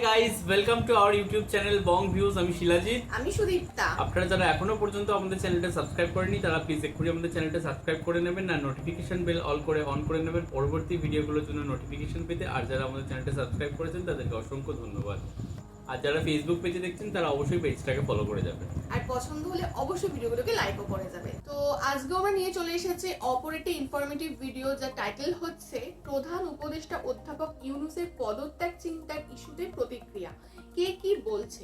Guys, welcome to our YouTube channel Bong views. আমি শিলাজিৎ, আমি সুদীপ্তা। আপনারা যারা এখনো পর্যন্ত আমাদের চ্যানেলটা সাবস্ক্রাইব করেনি তারা প্লিজ এক্ষুনি আমাদের চ্যানেলটা সাবস্ক্রাইব করে নেবেন, না নোটিফিকেশন বেল অন করে নেবেন পরবর্তী ভিডিওগুলোর জন্য নোটিফিকেশন পেতে। আর যারা আমাদের চ্যানেলটা সাবস্ক্রাইব করেছেন তাদেরকে অসংখ্য ধন্যবাদ। আর যারা ফেসবুক পেজে দেখছেন তারা অবশ্যই পেজটাকে ফলো করে যাবেন। আর পছন্দ হলে অবশ্যই ভিডিওগুলোকে লাইকও করে যাবে। তো আজকে আমরা নিয়ে চলে এসেছি অপর একটি ইনফরমেটিভ ভিডিও, যার টাইটেল হচ্ছে প্রধান উপদেষ্টা অধ্যাপক ইউনূসের পদত্যাগ চিন্তার ইস্যুতে প্রতিক্রিয়া, কে কি বলছে।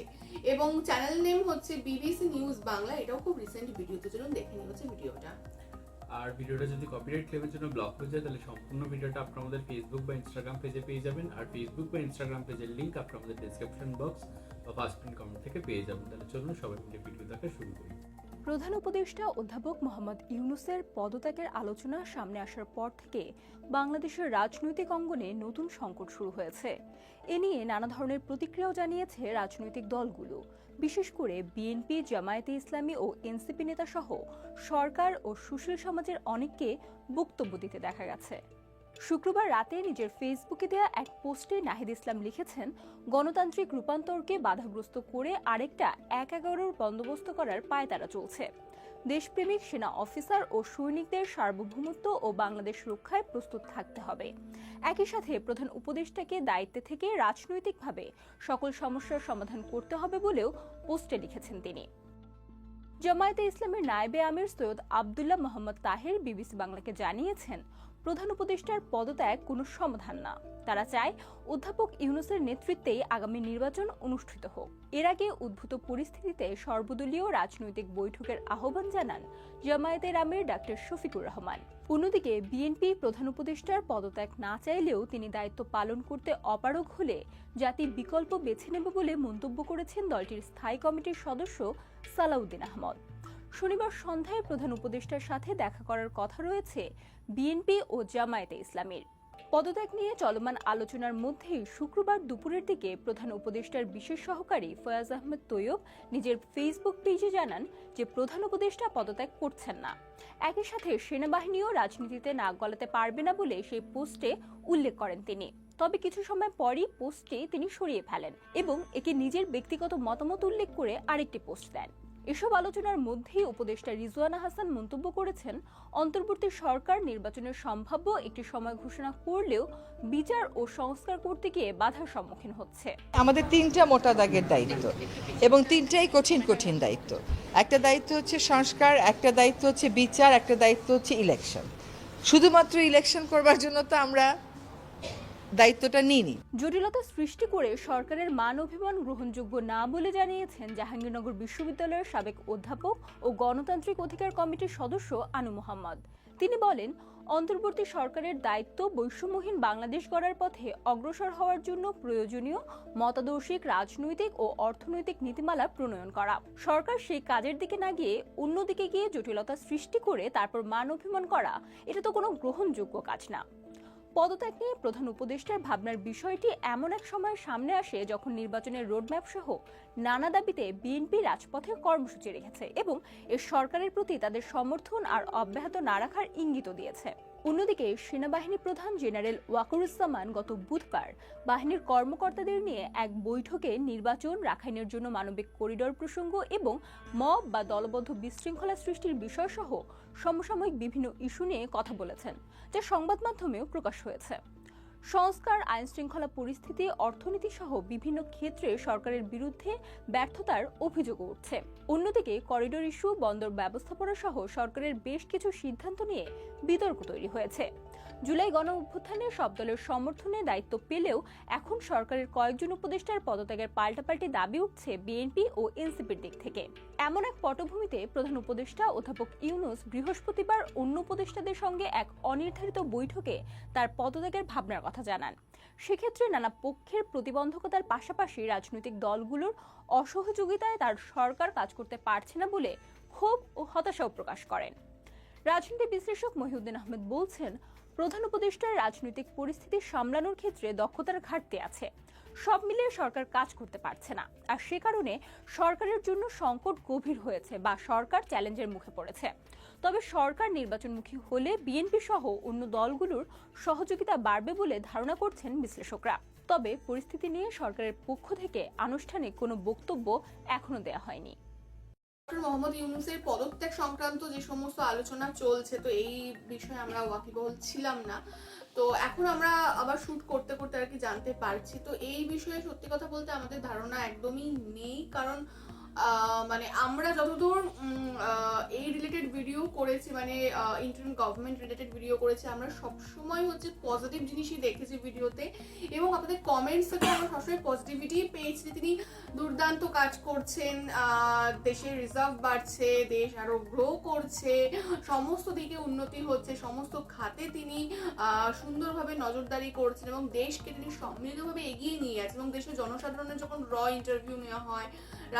এবং চ্যানেল নেম হচ্ছে বিবিসি নিউজ বাংলা। এটাও খুব রিসেন্ট ভিডিও, তো চলুন দেখে নিয়ে হচ্ছে ভিডিওটা। আর ভিডিওটা যদি কপিরাইট ক্লেমের জন্য ব্লক হয়ে যায় তাহলে সম্পূর্ণ ভিডিওটা আপনারা আমাদের ফেসবুক বা ইনস্টাগ্রাম পেজে পেয়ে যাবেন। আর ফেসবুক বা ইনস্টাগ্রাম পেজের লিংক আপনারা আমাদের ডেসক্রিপশন বক্স বা ফার্স্ট পিন কমেন্ট থেকে পেয়ে যাবেন। তাহলে চলুন সবাই মিলে ভিডিও দেখা শুরু করি। প্রধান উপদেষ্টা অধ্যাপক মোহাম্মদ ইউনূসের পদত্যাগের আলোচনা সামনে আসার পর থেকে বাংলাদেশের রাজনৈতিক অঙ্গনে নতুন সংকট শুরু হয়েছে। এ নিয়ে নানা ধরনের প্রতিক্রিয়াও জানিয়েছে রাজনৈতিক দলগুলো, বিশেষ করে বিএনপি, জামায়াতে ইসলামী ও এনসিপি নেতা সহ সরকার ও সুশীল সমাজের অনেককে বক্তব্য দিতে দেখা গেছে। শুক্রবার রাতে নিজের ফেসবুকে দেয়া এক পোস্টে নাহিদ ইসলাম লিখেছেন, গণতান্ত্রিক রূপান্তরকে বাধাগ্রস্ত করে আরেকটা ১/১১ বন্দোবস্ত করার পায়তারা চলছে। দেশপ্রেমিক সেনা অফিসার ও সৈনিকদের সার্বভৌমত্ব ও বাংলাদেশ রক্ষায় প্রস্তুত থাকতে হবে। একই সাথে প্রধান উপদেষ্টাকে দায়িত্বে থেকে রাজনৈতিকভাবে সকল সমস্যার সমাধান করতে হবে বলেও পোস্টে লিখেছেন তিনি। জামায়াতে ইসলামের নায়েবে আমির সৈয়দ আব্দুল্লাহ মোহাম্মদ তাহের বিবিসি বাংলাকে জানিয়েছেন, প্রধান উপদেষ্টার পদত্যাগ কোনো সমাধান না। তারা চায় অধ্যাপক ইউনূসের নেতৃত্বেই আগামী নির্বাচন অনুষ্ঠিত হোক। এর আগে উদ্ভূত পরিস্থিতিতে সর্বদলীয় রাজনৈতিক বৈঠকের আহ্বান জানান জামায়াতের আমির ডাক্তার শফিকুর রহমান। অন্যদিকে বিএনপি প্রধান উপদেষ্টার পদত্যাগ না চাইলেও তিনি দায়িত্ব পালন করতে অপারগ হলে জাতি বিকল্প বেছে নেবে বলে মন্তব্য করেছেন দলটির স্থায়ী কমিটির সদস্য সালাউদ্দিন আহমদ। শনিবার সন্ধ্যায় প্রধান উপদেষ্টার সাথে দেখা করার কথা রয়েছে বিএনপি ও জামায়াতে ইসলামীর। পদত্যাগ নিয়ে চলমান আলোচনার মধ্যেই শুক্রবার দুপুরের দিকে প্রধান উপদেষ্টার বিশেষ সহকারী ফয়াজ আহমেদ তৈয়ব নিজের ফেসবুক পেজে জানান যে প্রধান উপদেষ্টা পদত্যাগ করছেন না। একই সাথে সেনাবাহিনীও রাজনীতিতে নাক গলাতে পারবে না বলে সেই পোস্টে উল্লেখ করেন তিনি। তবে কিছু সময় পরই পোস্টটি তিনি সরিয়ে ফেলেন এবং একে নিজের ব্যক্তিগত মতামত উল্লেখ করে আরেকটি পোস্ট দেন। এসব আলোচনার মধ্যেই উপদেষ্টা রিজওয়ানা হাসান মন্তব্য করেছেন, অন্তর্বর্তী সরকার নির্বাচনের সম্ভাব্য একটি সময় ঘোষণা করলেও বিচার ও সংস্কার করতে গিয়ে বাধার সম্মুখীন হচ্ছে। আমাদের তিনটা মোটা দাগের দায়িত্ব এবং তিনটাই কঠিন কঠিন দায়িত্ব। একটা দায়িত্ব হচ্ছে সংস্কার, একটা দায়িত্ব হচ্ছে বিচার, একটা দায়িত্ব হচ্ছে ইলেকশন। শুধুমাত্র ইলেকশন করবার জন্য তো আমরা দায়িত্বটা নিইনি। জটিলতা সৃষ্টি করে সরকারের মান অভিমান গ্রহণযোগ্য না বলে জানিয়েছেন জাহাঙ্গীরনগর বিশ্ববিদ্যালয়ের সাবেক অধ্যাপক ও গণতান্ত্রিক অধিকার কমিটির সদস্য আনু মোহাম্মদ। তিনি বলেন, অন্তর্বর্তী সরকারের দায়িত্ব বৈষম্যহীন বাংলাদেশ গড়ার পথে অগ্রসর হওয়ার জন্য প্রয়োজনীয় মতাদর্শিক রাজনৈতিক ও অর্থনৈতিক নীতিমালা প্রণয়ন করা। সরকার সেই কাজের দিকে না গিয়ে অন্যদিকে গিয়ে জটিলতা সৃষ্টি করে তারপর মান অভিমান করা, এটা তো কোনো গ্রহণযোগ্য কাজ না। পদত্যাগ নিয়ে প্রধান উপদেষ্টার ভাবনার বিষয়টি এমন এক সময় সামনে আসে যখন নির্বাচনের রোডম্যাপ সহ নানা দাবিতে বিএনপি রাজপথে কর্মসূচি রেখেছে এবং এর সরকারের প্রতি তাদের সমর্থন আর অব্যাহত না রাখার ইঙ্গিতও দিয়েছে। অন্যদিকে সেনাবাহিনী প্রধান জেনারেল ওয়াকারুজ্জামান গত বুধবার বাহিনীর কর্মকর্তাদের নিয়ে এক বৈঠকে নির্বাচন, রাখাইনের জন্য মানবিক করিডোর প্রসঙ্গ এবং মব বা দলবদ্ধ বিশৃঙ্খলা সৃষ্টির বিষয়সহ সমসাময়িক বিভিন্ন ইস্যু নিয়ে কথা বলেছেন, যা সংবাদ মাধ্যমেও প্রকাশ হয়েছে। সংস্কার, আইন শৃঙ্খলা পরিস্থিতি, অর্থনীতি সহ বিভিন্ন ক্ষেত্রে সরকারের বিরুদ্ধে ব্যর্থতার অভিযোগ উঠছে। অন্যদিকে করিডোর ইস্যু, বন্দর ব্যবস্থাপনা সহ সরকারের বেশ কিছু সিদ্ধান্ত নিয়ে বিতর্ক তৈরি হয়েছে। জুলাই গণ অভ্যুত্থানে সব দলের সমর্থনে দায়িত্ব পেলেও এখন সরকারের কয়েকজন উপদেষ্টার পদত্যাগের পাল্টাপাল্টি দাবি উঠছে বিএনপি ও এনসিপির দিক থেকে। এমন এক পটভূমিতে প্রধান উপদেষ্টা অধ্যাপক ইউনূস বৃহস্পতিবার অন্য উপদেষ্টাদের সঙ্গে এক অনির্ধারিত বৈঠকে তার পদত্যাগের ভাবনার কথা জানান। সেক্ষেত্রে নানা পক্ষের প্রতিবন্ধকতার পাশাপাশি রাজনৈতিক দলগুলোর অসহযোগিতায় তার সরকার কাজ করতে পারছে না বলে ক্ষোভ ও হতাশাও প্রকাশ করেন। রাজনীতি বিশ্লেষক মহিউদ্দিন আহমেদ বলছেন, প্রধান উপদেষ্টার রাজনৈতিক পরিস্থিতি সামলানোর ক্ষেত্রে দক্ষতার ঘাটতি আছে। সব মিলিয়ে সরকার কাজ করতে পারছে না, আর সে কারণে সরকারের জন্য সংকট গভীর হয়েছে বা সরকার চ্যালেঞ্জের মুখে পড়েছে। তবে সরকার নির্বাচনমুখী হলে বিএনপি সহ অন্য দলগুলোর সহযোগিতা বাড়বে বলে ধারণা করছেন বিশ্লেষকরা। তবে পরিস্থিতি নিয়ে সরকারের পক্ষ থেকে আনুষ্ঠানিক কোনো বক্তব্য এখনো দেওয়া হয়নি। ডক্টর মোহাম্মদ ইউনূসের পদত্যাগ সংক্রান্ত যে সমস্ত আলোচনা চলছে, তো এই বিষয়ে আমরা ওয়াকিবহল ছিলাম না, তো এখন আমরা আবার শুট করতে করতে আর কি জানতে পারছি। তো এই বিষয়ে সত্যি কথা বলতে আমাদের ধারণা একদমই নেই, কারণ মানে আমরা যতদূর এই রিলেটেড ভিডিও করেছি, মানে ইন্টারিম গভর্নমেন্ট রিলেটেড ভিডিও করেছি, আমরা সবসময় হচ্ছে পজিটিভ জিনিসই দেখেছি ভিডিওতে, এবং আপনাদের কমেন্টস থেকে আমরা সবসময় পজিটিভিটি পেয়েছি। তিনি দুর্দান্ত কাজ করছেন, দেশের রিজার্ভ বাড়ছে, দেশ আরো গ্রো করছে, সমস্ত দিকে উন্নতি হচ্ছে, সমস্ত খাতে তিনি সুন্দরভাবে নজরদারি করছেন এবং দেশকে তিনি সম্মিলিতভাবে এগিয়ে নিয়ে যাচ্ছেন। এবং দেশের জনসাধারণের যখন ইন্টারভিউ নেওয়া হয়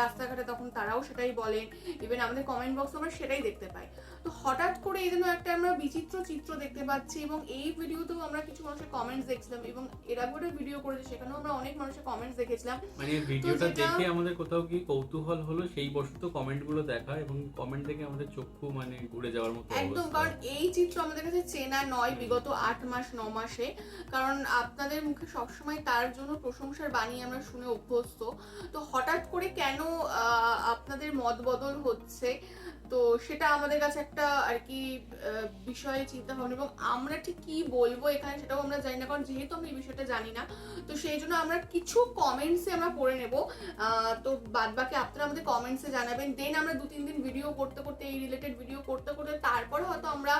রাস্তাঘাটে, তখন তারাও সেটাই বলেন, ইভেন আমাদের কমেন্ট বক্সে আমরা সেটাই দেখতে পাই। তো হঠাৎ করে এই জন্য একটা আমরা বিচিত্র চিত্র দেখতে পাচ্ছি, এবং এই ভিডিওতেও আমরা কিছু মানুষের কমেন্টস দেখছিলাম, এবং এর আগেও ভিডিও করেছে সেখানেও আমরা অনেক মানুষের কমেন্টস দেখেছিলাম। মানে ভিডিওটা দেখে আমাদের কোথাও কি কৌতূহল হলো, সেই বশত কমেন্টগুলো দেখা, এবং কমেন্ট দেখে আমাদের চক্ষু মানে ঘুরে যাওয়ার মতো একদম, অবস্থা। কারণ এই চিত্র আমাদের কাছে চেনা নয় বিগত 8 মাস 9 মাসে, কারণ আপনাদের মুখে সবসময় তার জন্য প্রশংসার বাণী আমরা শুনে অভ্যস্ত। তো হঠাৎ করে কেন আপনাদের মত বদল হচ্ছে, তো সেটা আমাদের কাছে একটা আর কি বিষয়ে চিন্তা ভাবনা, এবং আমরা ঠিক কি বলবো এখানে সেটাও আমরা জানি না, কারণ যেহেতু আমরা এই বিষয়টা জানি না, তো সেই জন্য আমরা কিছু কমেন্টসে আমরা পড়ে নেব। তো বাদ বাকি আপনারা আমাদের কমেন্টসে জানাবেন, দেন আমরা 2-3 দিন ভিডিও করতে করতে, এই রিলেটেড ভিডিও করতে করতে তারপরে হয়তো আমরা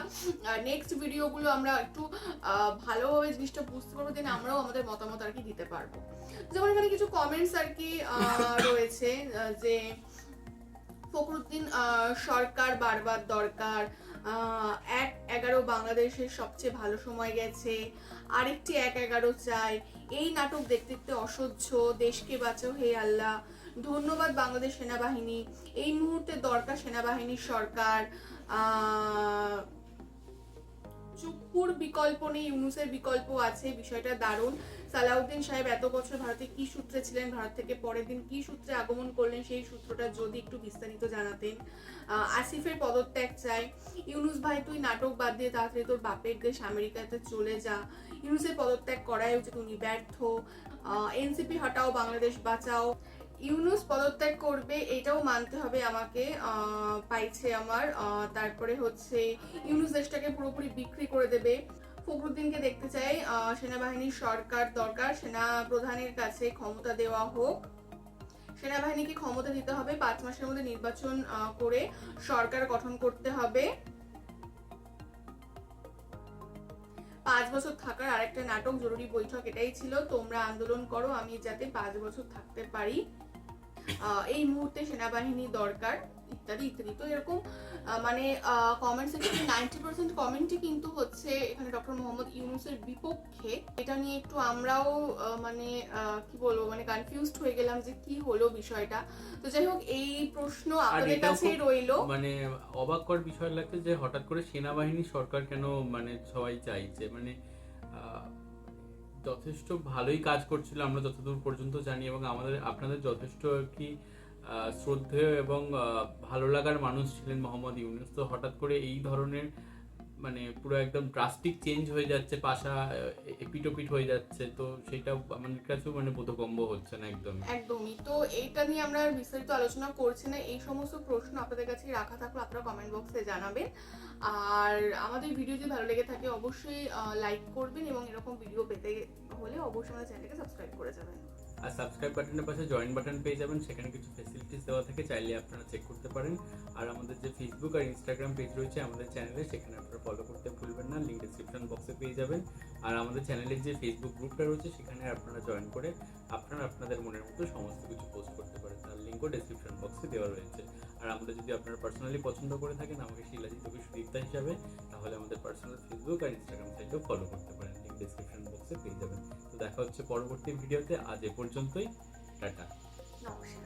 নেক্সট ভিডিওগুলো আমরা একটু ভালোভাবে জিনিসটা বুঝতে পারবো, দেন আমরাও আমাদের মতামত আর কি দিতে পারবো। যেমন এখানে কিছু কমেন্টস আর কি রয়েছে, যে ফখরুদ্দিন সরকার বারবার দরকার, 1-11 বাংলাদেশের সবচেয়ে ভালো সময় গেছে, আরেকটি 1-11 চাই, এই নাটক দেখতে দেখতে অসহ্য, দেশকে বাঁচাও হে আল্লাহ, ধন্যবাদ বাংলাদেশ সেনাবাহিনী, এই মুহূর্তে দরকার সেনাবাহিনীর সরকার, চুপ্পুর বিকল্প নেই, ইউনূসের বিকল্প আছে, বিষয়টা দারুণ, সালাউদ্দিন সাহেব এত বছর ভারতে কি সূত্রে ছিলেন, ভারত থেকে পরের দিন কি সূত্রে আগমন করলেন, সেই সূত্রটা যদি একটু বিস্তারিত জানাতেন। আসিফের পদত্যাগ চাই, ইউনূস ভাই তুই নাটক বাদ দিয়ে তাড়াতাড়ি তোর বাপের দেশ আমেরিকাতে চলে যা, ইউনূসের পদত্যাগ করাই উচিত, উনি ব্যর্থ, এনসিপি হটাও বাংলাদেশ বাঁচাও, ইউনূস পদত্যাগ করবে এটাও মানতে হবে আমাকে, পাইছে আমার, তারপরে হচ্ছে ইউনূস দেশটাকে পুরোপুরি বিক্রি করে দেবে, ফখরুদ্দিনকে দেখতে চাই, সেনাবাহিনীর সরকার দরকার, সেনা প্রধানের কাছে ক্ষমতা দেওয়া হোক, সেনাবাহিনীকে ক্ষমতা দিতে হবে, 5 মাসের মধ্যে নির্বাচন করে সরকার গঠন করতে হবে, 5 বছর থাকার আরেকটা নাটক জরুরি বৈঠক, এটাই ছিল, তোমরা আন্দোলন করো আমি যাতে 5 বছর থাকতে পারি, এই মুহূর্তে সেনাবাহিনী দরকার, ইত্যাদি ইত্যাদি। তো এরকম মানে কমেন্ট সেকশনে 90% কমেন্টই কিন্তু হচ্ছে এখানে ডক্টর মোহাম্মদ ইউনূসের বিপক্ষে। এটা নিয়ে একটু আমরাও মানে কি বলবো, মানে কনফিউজড হয়ে গেলাম যে কি হলো বিষয়টা। তো যাই হোক, এই প্রশ্ন আপনাদের কাছেই রইলো। মানে অবাক কর বিষয় লাগছে যে হঠাৎ করে সেনাবাহিনী সরকার কেন মানে সবাই চাইছে, মানে যথেষ্ট ভালোই কাজ করছিল আমরা যতদূর পর্যন্ত জানি, এবং আপনাদের যথেষ্ট কি শ্রদ্ধেয় এবং ভালো লাগার মানুষ ছিলেন মোহাম্মদ ইউনূস। তো হঠাৎ করে এই ধরনের মানে পুরো একদম ড্রাস্টিক চেঞ্জ হয়ে যাচ্ছে, পাশা এপিটোপিট হয়ে যাচ্ছে, তো সেটা আমাদের কাছেও মানে বোধগম্য হচ্ছে না একদমই। তো এইটা নিয়ে আমরা আর বিস্তারিত আলোচনা করছি না, এই সমস্ত প্রশ্ন আপনাদের কাছে রাখা থাকলে আপনারা কমেন্ট বক্সে জানাবেন। আর আমাদের ভিডিও যদি ভালো লেগে থাকে অবশ্যই লাইক করবেন, এবং এরকম ভিডিও পেতে হলে অবশ্যই আমাদের চ্যানেলকে সাবস্ক্রাইব করে যাবেন। আর সাবস্ক্রাইব বাটনের পাশে জয়েন বাটন পেয়ে যাবেন, সেখানে কিছু ফ্যাসিলিটিস দেওয়া থাকে, চাইলে আপনারা চেক করতে পারেন। আর আমাদের যে ফেসবুক আর ইনস্টাগ্রাম পেজ রয়েছে আমাদের চ্যানেলে, সেখানে আপনারা ফলো করতে ভুলবেন না, লিঙ্ক ডেসক্রিপশন বক্সে পেয়ে যাবেন। আর আমাদের চ্যানেলের যে ফেসবুক গ্রুপটা রয়েছে সেখানে আপনারা জয়েন করে আপনারা আপনাদের মনের মতো সমস্ত কিছু পোস্ট করতে পারেন, তার লিঙ্কও ডেসক্রিপশন বক্সে দেওয়া রয়েছে। আর আমাদের যদি আপনারা পার্সোনালি পছন্দ করে থাকেন আমাকে শিলাজিৎ কবি সুদীপ্তা হিসাবে, তাহলে আমাদের পার্সোনাল ফেসবুক আর ইনস্টাগ্রাম সাইটেও ফলো করতে পারেন, লিঙ্ক ডেসক্রিপশন বক্সে পেয়ে যাবেন। তো দেখা হচ্ছে পরবর্তী ভিডিওতে, আজ এ পর্যন্তই, টাটা, নমস্কার।